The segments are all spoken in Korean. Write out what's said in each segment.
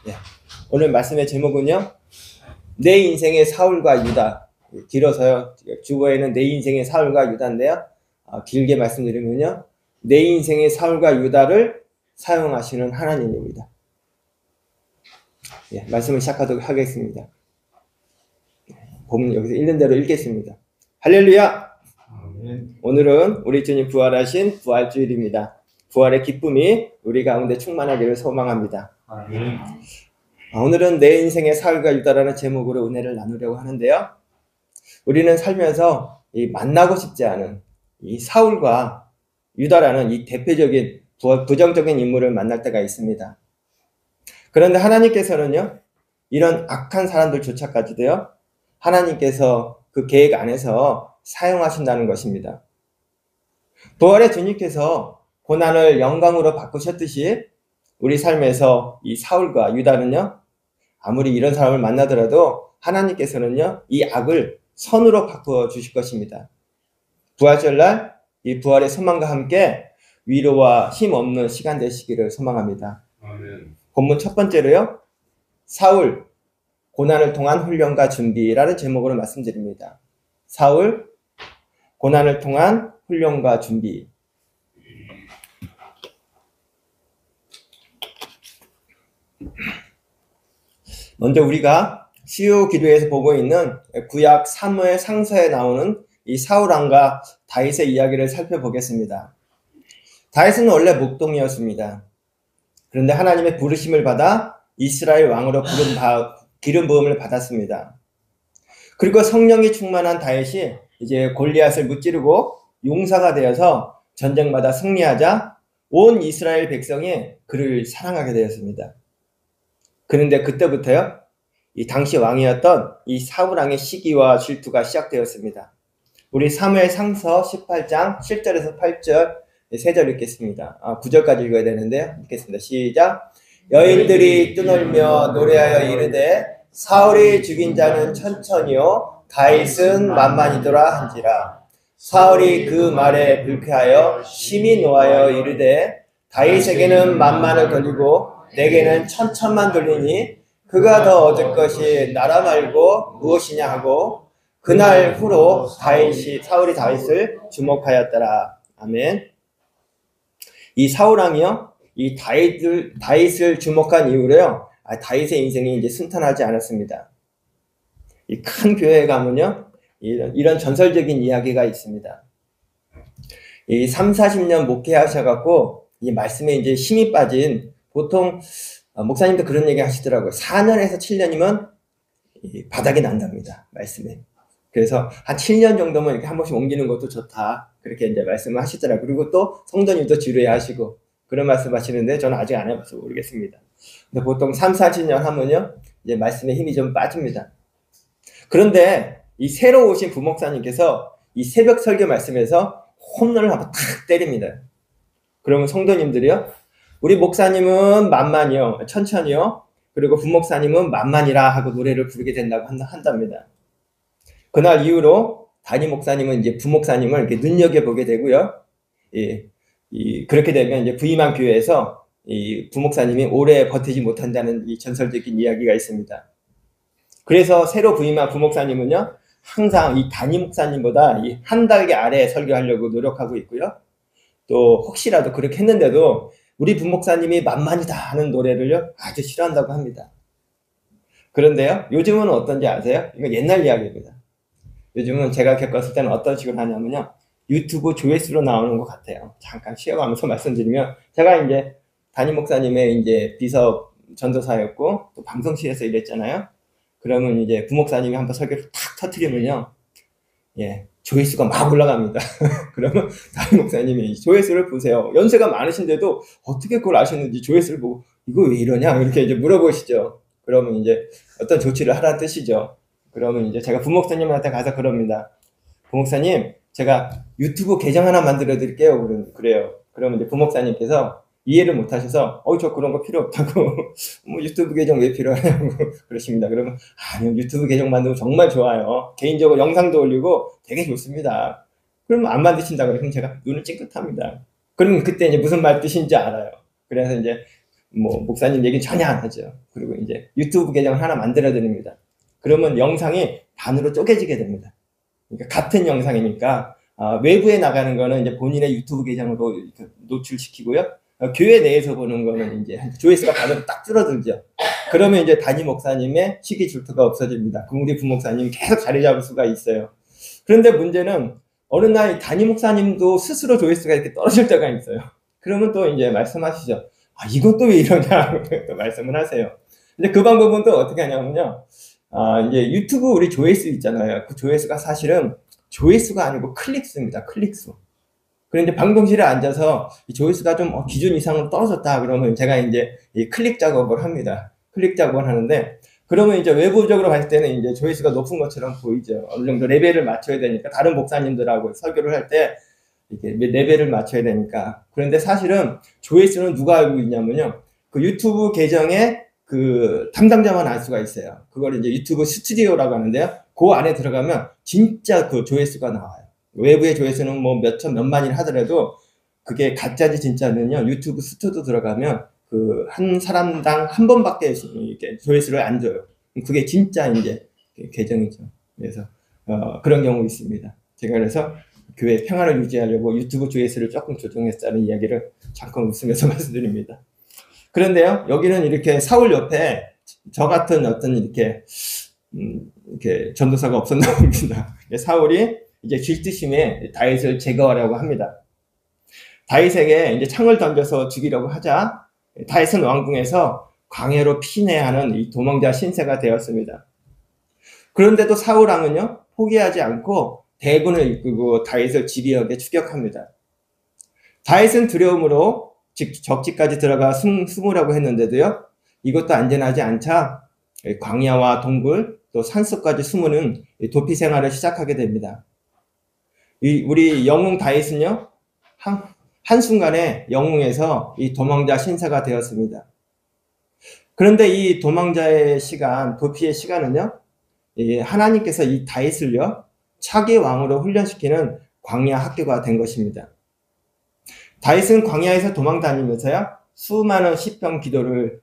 예. 오늘 말씀의 제목은요, 내 인생의 사울과 유다. 길어서요, 주어에는 내 인생의 사울과 유다인데요, 길게 말씀드리면요, 내 인생의 사울과 유다를 사용하시는 하나님입니다. 예, 말씀을 시작하도록 하겠습니다. 보면 여기서 읽는 대로 읽겠습니다. 할렐루야! 오늘은 우리 주님 부활하신 부활주일입니다. 부활의 기쁨이 우리 가운데 충만하기를 소망합니다. 오늘은 내 인생의 사울과 유다라는 제목으로 은혜를 나누려고 하는데요, 우리는 살면서 만나고 싶지 않은 이 사울과 유다라는 이 대표적인 부정적인 인물을 만날 때가 있습니다. 그런데 하나님께서는요, 이런 악한 사람들조차까지도요, 하나님께서 그 계획 안에서 사용하신다는 것입니다. 부활의 주님께서 고난을 영광으로 바꾸셨듯이 우리 삶에서 이 사울과 유다는요, 아무리 이런 사람을 만나더라도 하나님께서는요, 이 악을 선으로 바꾸어 주실 것입니다. 부활절날 이 부활의 소망과 함께 위로와 힘 없는 시간 되시기를 소망합니다. 아멘. 본문 첫 번째로요, 사울 고난을 통한 훈련과 준비라는 제목으로 말씀드립니다. 사울 고난을 통한 훈련과 준비. 먼저 우리가 시오 기도에서 보고 있는 구약 사무엘 상서에 나오는 이 사울 왕과 다윗의 이야기를 살펴보겠습니다. 다윗은 원래 목동이었습니다. 그런데 하나님의 부르심을 받아 이스라엘 왕으로 기름 부음을 받았습니다. 그리고 성령이 충만한 다윗이 이제 골리앗을 무찌르고 용사가 되어서 전쟁마다 승리하자 온 이스라엘 백성이 그를 사랑하게 되었습니다. 그런데 그때부터요, 이 당시 왕이었던 이 사울 왕의 시기와 질투가 시작되었습니다. 우리 사무엘 상서 18장 7절에서 8절 3절 읽겠습니다. 9절까지 읽어야 되는데요. 읽겠습니다. 시작. 여인들이 뜨놀며 노래하여 이르되 사울이 죽인 자는 천천히요 다윗은 만만이더라 한지라. 사울이 그 말에 불쾌하여 심히 노하여 이르되 다윗에게는 만만을 돌리고 내게는 천천만 돌리니 그가 더 얻을 것이 나라 말고 무엇이냐 하고 그날 후로 사울이 다윗을 주목하였더라. 아멘. 이 사울 왕이요, 이 다윗을 주목한 이후로요, 다윗의 인생이 이제 순탄하지 않았습니다. 이 큰 교회에 가면요, 이런 전설적인 이야기가 있습니다. 이 30-40년 목회하셔갖고 이 말씀에 이제 힘이 빠진, 보통 목사님도 그런 얘기 하시더라고요. 4년에서 7년이면 바닥이 난답니다, 말씀에. 그래서 한 7년 정도면 이렇게 한 번씩 옮기는 것도 좋다, 그렇게 이제 말씀을 하시더라고요. 그리고 또 성도님도 지루해 하시고 그런 말씀 하시는데 저는 아직 안 해봐서 모르겠습니다. 근데 보통 3-40년 하면요, 이제 말씀에 힘이 좀 빠집니다. 그런데 이 새로 오신 부목사님께서 이 새벽 설교 말씀에서 홈런을 한번 탁 때립니다. 그러면 성도님들이요, 우리 목사님은 만만이요, 천천히요, 그리고 부목사님은 만만이라 하고 노래를 부르게 된다고 한답니다. 그날 이후로 담임 목사님은 이제 부목사님을 이렇게 눈여겨보게 되고요. 그렇게 되면 이제 부임한 교회에서 이 부목사님이 오래 버티지 못한다는 이 전설적인 이야기가 있습니다. 그래서 새로 부임한 부목사님은요, 항상 이 담임 목사님보다 이 한 달개 아래 설교하려고 노력하고 있고요. 또 혹시라도 그렇게 했는데도 우리 부목사님이 만만이다 하는 노래를요, 아주 싫어한다고 합니다. 그런데요, 요즘은 어떤지 아세요? 이거 옛날 이야기입니다. 요즘은 제가 겪었을 때는 어떤 식으로 하냐면요, 유튜브 조회수로 나오는 것 같아요. 잠깐 쉬어가면서 말씀드리면, 제가 이제 담임 목사님의 이제 비서 전도사였고 또 방송실에서 일했잖아요. 그러면 이제 부목사님이 한번 설교를 탁 터뜨리면요, 조회수가 막 올라갑니다. 그러면 담임 목사님이 조회수를 보세요. 연세가 많으신데도 어떻게 그걸 아셨는지 조회수를 보고 이거 왜 이러냐 이렇게 이제 물어보시죠. 그러면 이제 어떤 조치를 하라는 뜻이죠. 그러면 이제 제가 부목사님한테 가서 그럽니다. 부목사님, 제가 유튜브 계정 하나 만들어 드릴게요. 그래요. 그러면 이제 부목사님께서 이해를 못 하셔서 저 그런 거 필요 없다고 뭐 유튜브 계정 왜 필요하냐고 그러십니다. 그러면 아니요, 유튜브 계정 만들면 정말 좋아요. 개인적으로 영상도 올리고 되게 좋습니다. 그러면 안 만드신다 그러면 제가 눈을 찡긋합니다. 그러면 그때 이제 무슨 말 뜻인지 알아요. 그래서 이제 뭐 목사님 얘기는 전혀 안 하죠. 그리고 이제 유튜브 계정을 하나 만들어 드립니다. 그러면 영상이 반으로 쪼개지게 됩니다. 그러니까 같은 영상이니까 외부에 나가는 거는 이제 본인의 유튜브 계정으로 노출시키고요. 교회 내에서 보는 거는 이제 조회수가 반으로 딱 줄어들죠. 그러면 이제 담임 목사님의 시기 질투가 없어집니다. 그럼 우리 부목사님이 계속 자리 잡을 수가 있어요. 그런데 문제는 어느 날 담임 목사님도 스스로 조회수가 이렇게 떨어질 때가 있어요. 그러면 또 이제 말씀하시죠. 이것도 왜 이러냐고 또 말씀을 하세요. 근데 그 방법은 또 어떻게 하냐면요. 이제 유튜브 우리 조회수 있잖아요. 그 조회수가 사실은 조회수가 아니고 클릭수입니다. 클릭수. 그런데 방송실에 앉아서 이 조회수가 좀 기준 이상으로 떨어졌다 그러면 제가 이제 이 클릭 작업을 합니다. 클릭 작업을 하는데 그러면 이제 외부적으로 봤을 때는 이제 조회수가 높은 것처럼 보이죠. 어느 정도 레벨을 맞춰야 되니까 다른 목사님들하고 설교를 할 때 이렇게 레벨을 맞춰야 되니까. 그런데 사실은 조회수는 누가 알고 있냐면요. 그 유튜브 계정에 그 담당자만 알 수가 있어요. 그걸 이제 유튜브 스튜디오라고 하는데요. 그 안에 들어가면 진짜 그 조회수가 나와요. 외부의 조회수는 뭐 몇천 몇만이라 하더라도 그게 가짜지 진짜는요. 유튜브 스튜디오 들어가면 그 한 사람당 한 번밖에 이렇게 조회수를 안 줘요. 그게 진짜 이제 계정이죠. 그래서 그런 경우 있습니다. 제가 그래서 교회 평화를 유지하려고 유튜브 조회수를 조금 조정했다는 이야기를 잠깐 웃으면서 말씀드립니다. 그런데요, 여기는 이렇게 사울 옆에 저 같은 어떤 이렇게 전도사가 없었나 봅니다. 사울이 이제 질투심에 다윗을 제거하려고 합니다. 다윗에게 이제 창을 던져서 죽이려고 하자 다윗은 왕궁에서 광야로 피신해하는 이 도망자 신세가 되었습니다. 그런데도 사울 왕은요 포기하지 않고 대군을 이끌고 다윗을 집요하게 추격합니다. 다윗은 두려움으로 적지까지 들어가 숨으려고 했는데도요 이것도 안전하지 않자 광야와 동굴 또 산속까지 숨는 도피 생활을 시작하게 됩니다. 우리 영웅 다윗은요 한순간에 영웅에서 이 도망자 신사가 되었습니다. 그런데 이 도망자의 시간, 도피의 시간은요 하나님께서 이 다윗을요 차기 왕으로 훈련시키는 광야 학교가 된 것입니다. 다윗은 광야에서 도망 다니면서요 수많은 시편 기도를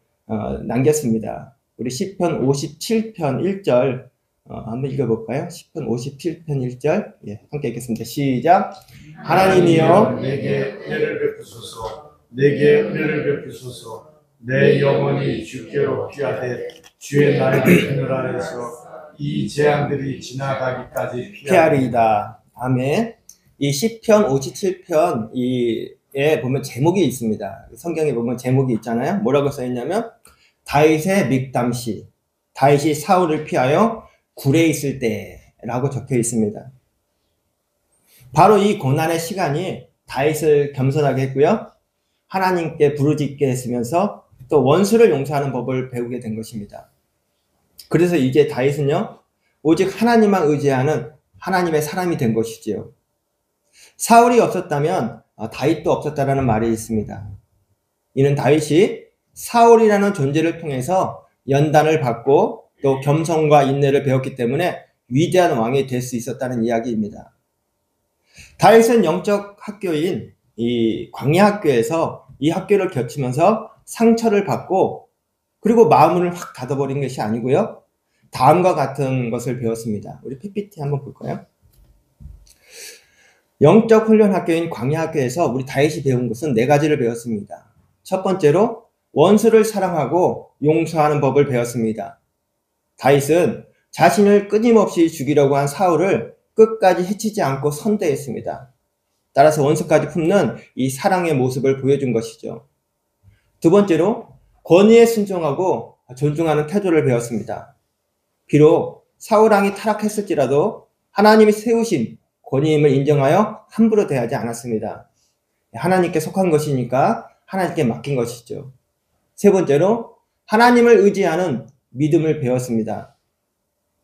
남겼습니다. 우리 시편 57편 1절 한번 읽어볼까요? 시편 57편 1절 함께 읽겠습니다. 시작. 하나님이여 내게 은혜를 베푸소서. 내게 은혜를 베푸소서. 내 영혼이 주께로 피하되 주의 날이 그늘 아래서 이 재앙들이 지나가기까지 피하리이다. 아멘. 이 시편 57편 에 보면 제목이 있습니다. 성경에 보면 제목이 있잖아요. 뭐라고 써있냐면 다윗의 믹담시, 다윗이 사울을 피하여 굴에 있을 때라고 적혀 있습니다. 바로 이 고난의 시간이 다윗을 겸손하게 했고요. 하나님께 부르짖게 했으면서 또 원수를 용서하는 법을 배우게 된 것입니다. 그래서 이제 다윗은요 오직 하나님만 의지하는 하나님의 사람이 된 것이지요. 사울이 없었다면 다윗도 없었다라는 말이 있습니다. 이는 다윗이 사울이라는 존재를 통해서 연단을 받고 또 겸손과 인내를 배웠기 때문에 위대한 왕이 될 수 있었다는 이야기입니다. 다윗은 영적 학교인 이 광야 학교에서 이 학교를 거치면서 상처를 받고 그리고 마음을 확 닫아버린 것이 아니고요. 다음과 같은 것을 배웠습니다. 우리 PPT 한번 볼까요? 영적 훈련 학교인 광야 학교에서 우리 다윗이 배운 것은 4가지를 배웠습니다. 첫 번째로 원수를 사랑하고 용서하는 법을 배웠습니다. 다윗은 자신을 끊임없이 죽이려고 한 사울을 끝까지 해치지 않고 선대했습니다. 따라서 원수까지 품는 이 사랑의 모습을 보여준 것이죠. 두 번째로 권위에 순종하고 존중하는 태도를 배웠습니다. 비록 사울왕이 타락했을지라도 하나님이 세우신 권위임을 인정하여 함부로 대하지 않았습니다. 하나님께 속한 것이니까 하나님께 맡긴 것이죠. 세 번째로 하나님을 의지하는 믿음을 배웠습니다.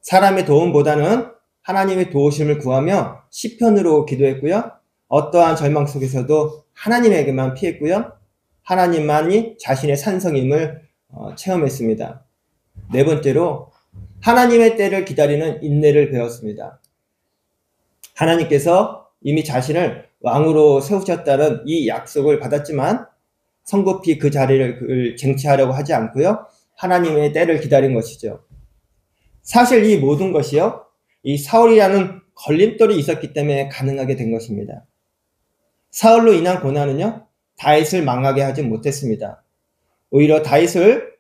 사람의 도움보다는 하나님의 도우심을 구하며 시편으로 기도했고요. 어떠한 절망 속에서도 하나님에게만 피했고요. 하나님만이 자신의 산성임을 체험했습니다. 네 번째로 하나님의 때를 기다리는 인내를 배웠습니다. 하나님께서 이미 자신을 왕으로 세우셨다는 이 약속을 받았지만 성급히 그 자리를 쟁취하려고 하지 않고요. 하나님의 때를 기다린 것이죠. 사실 이 모든 것이요, 이 사울이라는 걸림돌이 있었기 때문에 가능하게 된 것입니다. 사울로 인한 고난은요, 다윗을 망하게 하지 못했습니다. 오히려 다윗을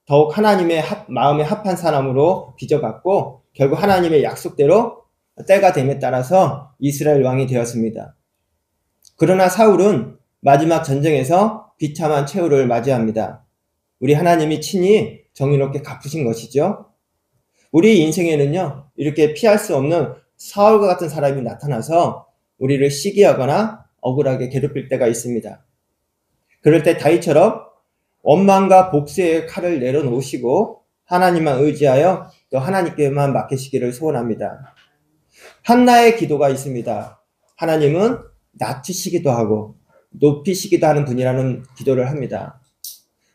더욱 하나님의 마음에 합한 사람으로 빚어갔고, 결국 하나님의 약속대로 때가 됨에 따라서 이스라엘 왕이 되었습니다. 그러나 사울은 마지막 전쟁에서 비참한 최후를 맞이합니다. 우리 하나님이 친히 정의롭게 갚으신 것이죠. 우리 인생에는요, 이렇게 피할 수 없는 사울과 같은 사람이 나타나서 우리를 시기하거나 억울하게 괴롭힐 때가 있습니다. 그럴 때 다윗처럼 원망과 복수의 칼을 내려놓으시고 하나님만 의지하여 또 하나님께만 맡기시기를 소원합니다. 한나의 기도가 있습니다. 하나님은 낮추시기도 하고 높이시기도 하는 분이라는 기도를 합니다.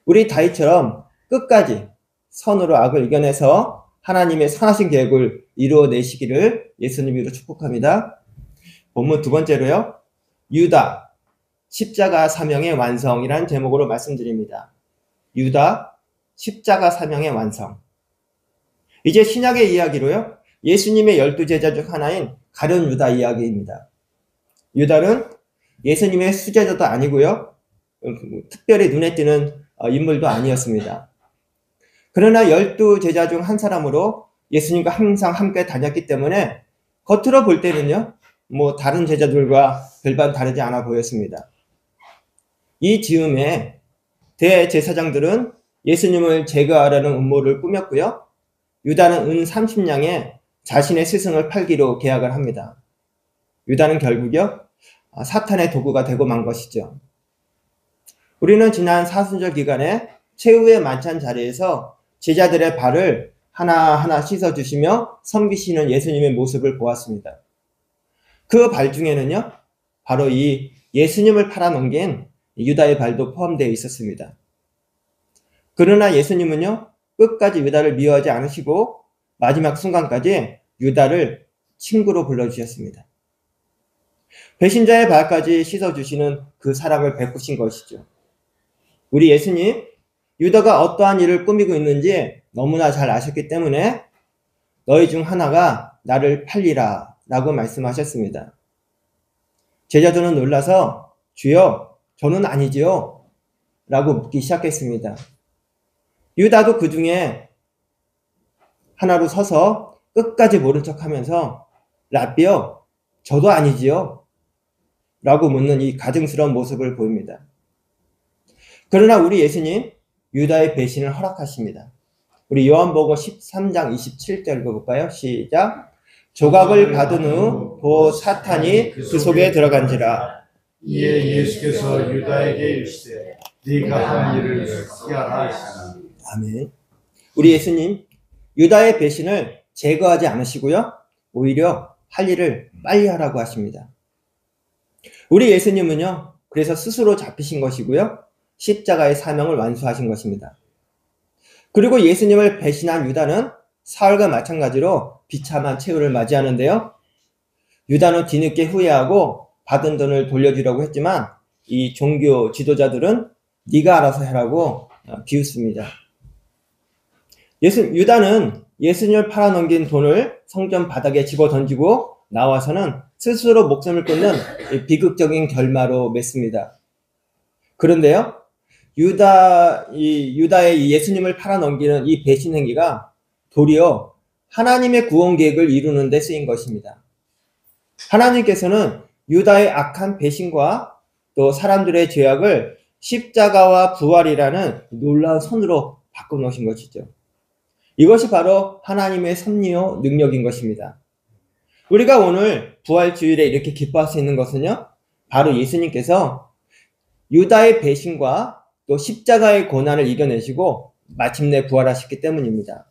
우리 다윗처럼 끝까지 선으로 악을 이겨내서 하나님의 선하신 계획을 이루어내시기를 예수님으로 축복합니다. 본문 두 번째로요, 유다 십자가 사명의 완성이라는 제목으로 말씀드립니다. 유다 십자가 사명의 완성. 이제 신약의 이야기로요, 예수님의 12제자 중 하나인 가룟 유다 이야기입니다. 유다는 예수님의 수제자도 아니고요, 특별히 눈에 띄는 인물도 아니었습니다. 그러나 12제자 중 한 사람으로 예수님과 항상 함께 다녔기 때문에 겉으로 볼 때는요, 다른 제자들과 별반 다르지 않아 보였습니다. 이 즈음에 대제사장들은 예수님을 제거하려는 음모를 꾸몄고요, 유다는 은 30냥에 자신의 스승을 팔기로 계약을 합니다. 유다는 결국요, 사탄의 도구가 되고 만 것이죠. 우리는 지난 사순절 기간에 최후의 만찬 자리에서 제자들의 발을 하나하나 씻어주시며 섬기시는 예수님의 모습을 보았습니다. 그 발 중에는요, 바로 이 예수님을 팔아넘긴 유다의 발도 포함되어 있었습니다. 그러나 예수님은요, 끝까지 유다를 미워하지 않으시고 마지막 순간까지 유다를 친구로 불러주셨습니다. 배신자의 발까지 씻어주시는 그 사랑을 베푸신 것이죠. 우리 예수님, 유다가 어떠한 일을 꾸미고 있는지 너무나 잘 아셨기 때문에 너희 중 하나가 나를 팔리라 라고 말씀하셨습니다. 제자들은 놀라서 주여, 저는 아니지요 라고 묻기 시작했습니다. 유다도 그 중에 하나로 서서 끝까지 모른 척하면서 라비요, 저도 아니지요 라고 묻는 이 가증스러운 모습을 보입니다. 그러나 우리 예수님, 유다의 배신을 허락하십니다. 우리 요한복음 13장 27절 읽어볼까요? 시작. 조각을 받은 후 도 사탄이 그 속에 들어간지라. 이에 예수께서 유다에게 이르시되 네가 한 일을 하라 하시니. 아멘. 우리 예수님, 유다의 배신을 제거하지 않으시고요, 오히려 할 일을 빨리 하라고 하십니다. 우리 예수님은요, 그래서 스스로 잡히신 것이고요, 십자가의 사명을 완수하신 것입니다. 그리고 예수님을 배신한 유다는 사울과 마찬가지로 비참한 최후를 맞이하는데요, 유다는 뒤늦게 후회하고 받은 돈을 돌려주려고 했지만 이 종교 지도자들은 네가 알아서 해라고 비웃습니다. 유다는 예수님을 팔아넘긴 돈을 성전 바닥에 집어던지고 나와서는 스스로 목숨을 끊는 비극적인 결말로 맺습니다. 그런데요, 유다의 예수님을 팔아넘기는 이 배신 행위가 도리어 하나님의 구원 계획을 이루는 데 쓰인 것입니다. 하나님께서는 유다의 악한 배신과 또 사람들의 죄악을 십자가와 부활이라는 놀라운 선으로 바꿔놓으신 것이죠. 이것이 바로 하나님의 섭리요 능력인 것입니다. 우리가 오늘 부활주일에 이렇게 기뻐할 수 있는 것은요, 바로 예수님께서 유다의 배신과 또 십자가의 고난을 이겨내시고 마침내 부활하셨기 때문입니다.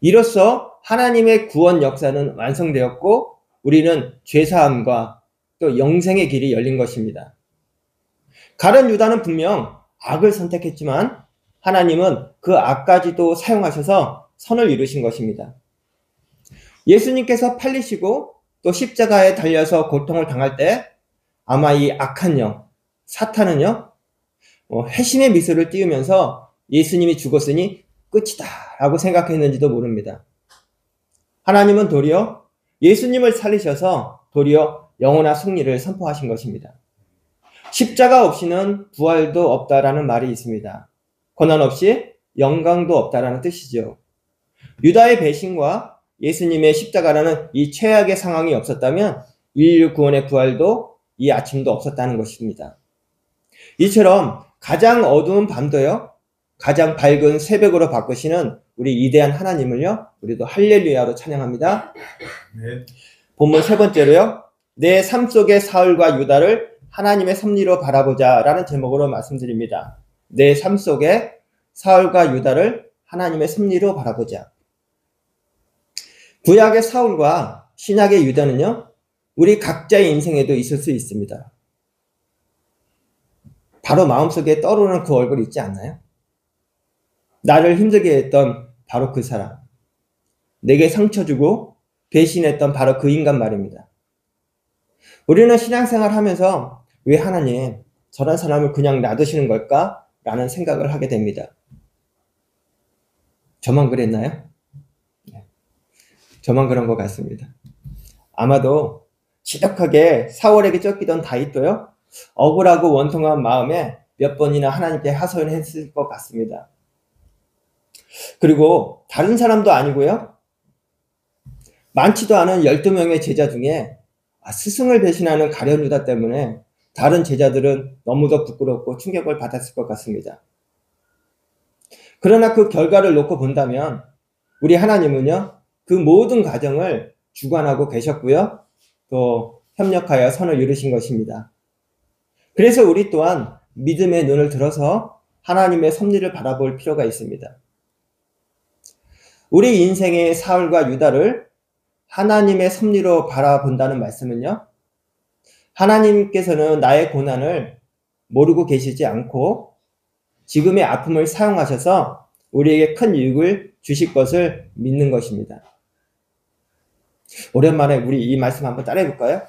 이로써 하나님의 구원 역사는 완성되었고 우리는 죄사함과 또 영생의 길이 열린 것입니다. 가룟 유다는 분명 악을 선택했지만 하나님은 그 악까지도 사용하셔서 선을 이루신 것입니다. 예수님께서 팔리시고 또 십자가에 달려서 고통을 당할 때 아마 이 악한 영, 사탄은요, 회심의 미소를 띄우면서 예수님이 죽었으니 끝이다 라고 생각했는지도 모릅니다. 하나님은 도리어 예수님을 살리셔서 도리어 영원한 승리를 선포하신 것입니다. 십자가 없이는 부활도 없다라는 말이 있습니다. 고난 없이 영광도 없다라는 뜻이죠. 유다의 배신과 예수님의 십자가라는 이 최악의 상황이 없었다면 인류 구원의 부활도 이 아침도 없었다는 것입니다. 이처럼 가장 어두운 밤도요, 가장 밝은 새벽으로 바꾸시는 우리 이대한 하나님을요, 우리도 할렐루야로 찬양합니다. 네. 본문 세 번째로요, 내 삶 속의 사울과 유다를 하나님의 섭리로 바라보자 라는 제목으로 말씀드립니다. 내 삶 속의 사울과 유다를 하나님의 섭리로 바라보자. 구약의 사울과 신약의 유다는요, 우리 각자의 인생에도 있을 수 있습니다. 바로 마음속에 떠오르는 그 얼굴 있지 않나요? 나를 힘들게 했던 바로 그 사람. 내게 상처 주고 배신했던 바로 그 인간 말입니다. 우리는 신앙생활 하면서 왜 하나님 저런 사람을 그냥 놔두시는 걸까? 라는 생각을 하게 됩니다. 저만 그랬나요? 저만 그런 것 같습니다. 아마도 지독하게 사울에게 쫓기던 다윗도요, 억울하고 원통한 마음에 몇 번이나 하나님께 하소연했을 것 같습니다. 그리고 다른 사람도 아니고요, 많지도 않은 12명의 제자 중에 스승을 배신하는 가룟 유다 때문에 다른 제자들은 너무도 부끄럽고 충격을 받았을 것 같습니다. 그러나 그 결과를 놓고 본다면 우리 하나님은요, 그 모든 과정을 주관하고 계셨고요, 또 협력하여 선을 이루신 것입니다. 그래서 우리 또한 믿음의 눈을 들어서 하나님의 섭리를 바라볼 필요가 있습니다. 우리 인생의 사울과 유다를 하나님의 섭리로 바라본다는 말씀은요, 하나님께서는 나의 고난을 모르고 계시지 않고 지금의 아픔을 사용하셔서 우리에게 큰 유익을 주실 것을 믿는 것입니다. 오랜만에 우리 이 말씀 한번 따라해 볼까요?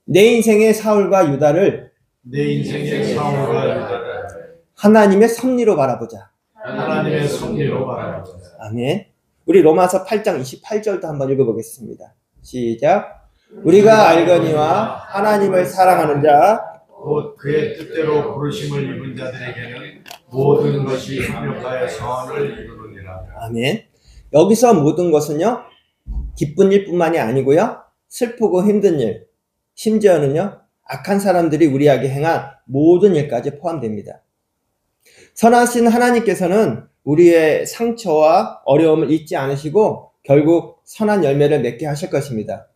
내 인생의 사울과 유다를 하나님의 섭리로 바라보자. 하나님의 섭리로 바라보자. 아멘. 우리 로마서 8장 28절도 한번 읽어보겠습니다. 시작. 우리가 알거니와 하나님을 사랑하는 자 곧 그의 뜻대로 부르심을 입은 자들에게는 모든 것이 합력하여 선을 이루느니라. 아멘. 여기서 모든 것은요, 기쁜 일뿐만이 아니고요, 슬프고 힘든 일, 심지어는요, 악한 사람들이 우리에게 행한 모든 일까지 포함됩니다. 선하신 하나님께서는 우리의 상처와 어려움을 잊지 않으시고 결국 선한 열매를 맺게 하실 것입니다.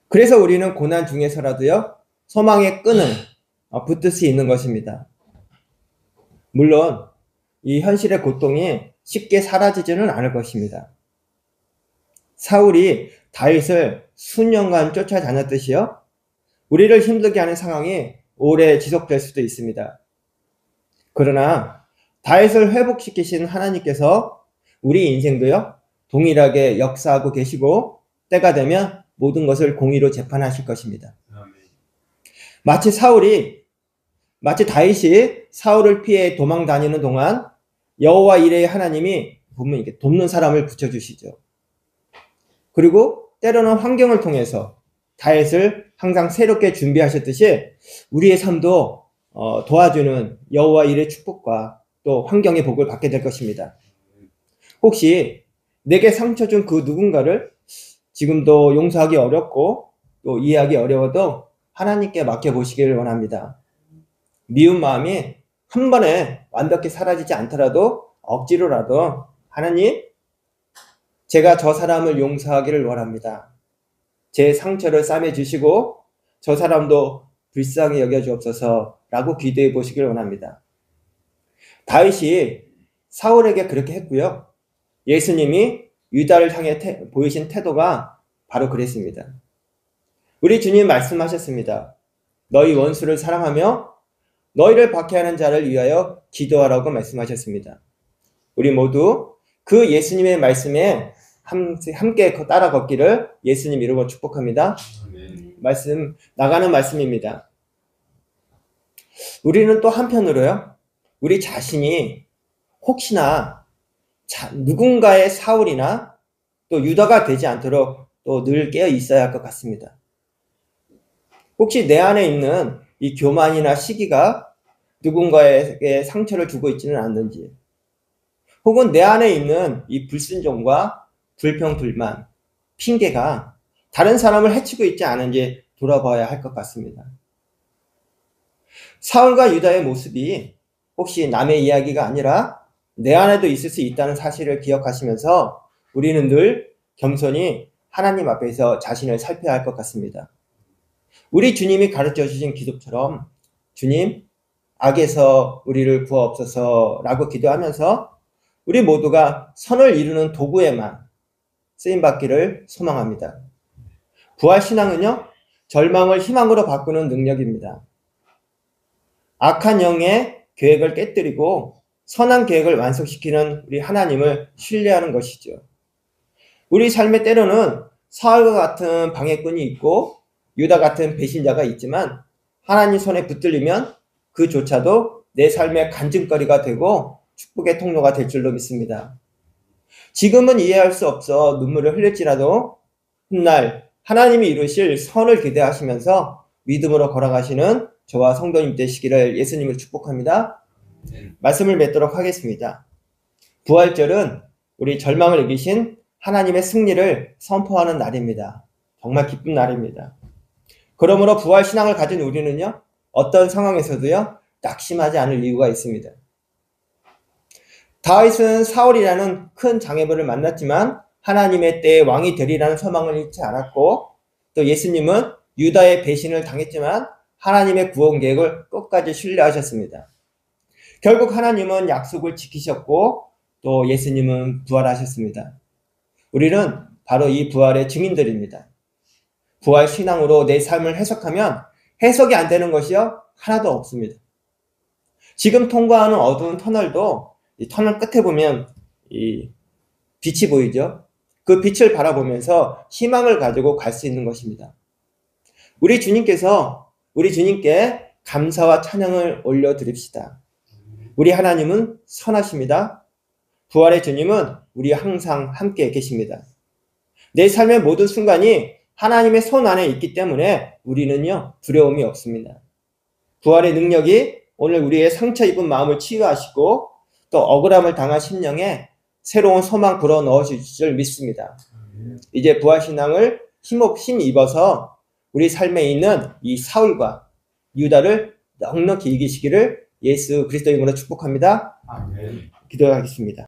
그래서 우리는 고난 중에서라도요, 소망의 끈을 붙들 수 있는 것입니다. 물론 이 현실의 고통이 쉽게 사라지지는 않을 것입니다. 사울이 다윗을 수년간 쫓아다녔듯이요, 우리를 힘들게 하는 상황이 오래 지속될 수도 있습니다. 그러나 다윗을 회복시키신 하나님께서 우리 인생도요, 동일하게 역사하고 계시고 때가 되면 모든 것을 공의로 재판하실 것입니다. 마치 다윗이 사울을 피해 도망 다니는 동안 여호와 이레의 하나님이 보면 이렇게 돕는 사람을 붙여주시죠. 그리고 때로는 환경을 통해서 다윗을 항상 새롭게 준비하셨듯이 우리의 삶도 도와주는 여호와 이레의 축복과 또 환경의 복을 받게 될 것입니다. 혹시 내게 상처 준 그 누군가를 지금도 용서하기 어렵고 또 이해하기 어려워도 하나님께 맡겨보시기를 원합니다. 미운 마음이 한 번에 완벽히 사라지지 않더라도 억지로라도 하나님, 제가 저 사람을 용서하기를 원합니다. 제 상처를 싸매주시고 저 사람도 불쌍히 여겨주옵소서 라고 기도해 보시길 원합니다. 다윗이 사울에게 그렇게 했고요, 예수님이 유다를 향해 보이신 태도가 바로 그랬습니다. 우리 주님 말씀하셨습니다. 너희 원수를 사랑하며 너희를 박해하는 자를 위하여 기도하라고 말씀하셨습니다. 우리 모두 그 예수님의 말씀에 함께 따라 걷기를 예수님 이름으로 축복합니다. 나가는 말씀입니다. 우리는 또 한편으로요, 우리 자신이 혹시나 누군가의 사울이나 또 유다가 되지 않도록 또 늘 깨어 있어야 할 것 같습니다. 혹시 내 안에 있는 이 교만이나 시기가 누군가에게 상처를 주고 있지는 않는지, 혹은 내 안에 있는 이 불순종과 불평, 불만, 핑계가 다른 사람을 해치고 있지 않은지 돌아봐야 할 것 같습니다. 사울과 유다의 모습이 혹시 남의 이야기가 아니라 내 안에도 있을 수 있다는 사실을 기억하시면서 우리는 늘 겸손히 하나님 앞에서 자신을 살펴야 할 것 같습니다. 우리 주님이 가르쳐 주신 기도처럼 주님, 악에서 우리를 구하옵소서라고 기도하면서 우리 모두가 선을 이루는 도구에만 쓰임받기를 소망합니다. 부활신앙은요, 절망을 희망으로 바꾸는 능력입니다. 악한 영의 계획을 깨뜨리고 선한 계획을 완성시키는 우리 하나님을 신뢰하는 것이죠. 우리 삶의 때로는 사울과 같은 방해꾼이 있고 유다 같은 배신자가 있지만 하나님 손에 붙들리면 그조차도 내 삶의 간증거리가 되고 축복의 통로가 될 줄로 믿습니다. 지금은 이해할 수 없어 눈물을 흘릴지라도 훗날 하나님이 이루실 선을 기대하시면서 믿음으로 걸어가시는 저와 성도님 되시기를 예수님을 축복합니다. 말씀을 맺도록 하겠습니다. 부활절은 우리 절망을 이기신 하나님의 승리를 선포하는 날입니다. 정말 기쁜 날입니다. 그러므로 부활신앙을 가진 우리는요, 어떤 상황에서도요, 낙심하지 않을 이유가 있습니다. 다윗은 사울이라는 큰 장애물을 만났지만 하나님의 때에 왕이 되리라는 소망을 잃지 않았고, 또 예수님은 유다의 배신을 당했지만 하나님의 구원 계획을 끝까지 신뢰하셨습니다. 결국 하나님은 약속을 지키셨고 또 예수님은 부활하셨습니다. 우리는 바로 이 부활의 증인들입니다. 부활 신앙으로 내 삶을 해석하면 해석이 안 되는 것이요, 하나도 없습니다. 지금 통과하는 어두운 터널도 이 터널 끝에 보면 이 빛이 보이죠? 그 빛을 바라보면서 희망을 가지고 갈 수 있는 것입니다. 우리 주님께 감사와 찬양을 올려드립시다. 우리 하나님은 선하십니다. 부활의 주님은 우리 항상 함께 계십니다. 내 삶의 모든 순간이 하나님의 손 안에 있기 때문에 우리는요, 두려움이 없습니다. 부활의 능력이 오늘 우리의 상처 입은 마음을 치유하시고 또 억울함을 당한 심령에 새로운 소망 불어 넣으실 줄 믿습니다. 이제 부활신앙을 힘입어서 우리 삶에 있는 이 사울과 유다를 넉넉히 이기시기를 예수 그리스도 이름으로 축복합니다. 아멘. 기도하겠습니다.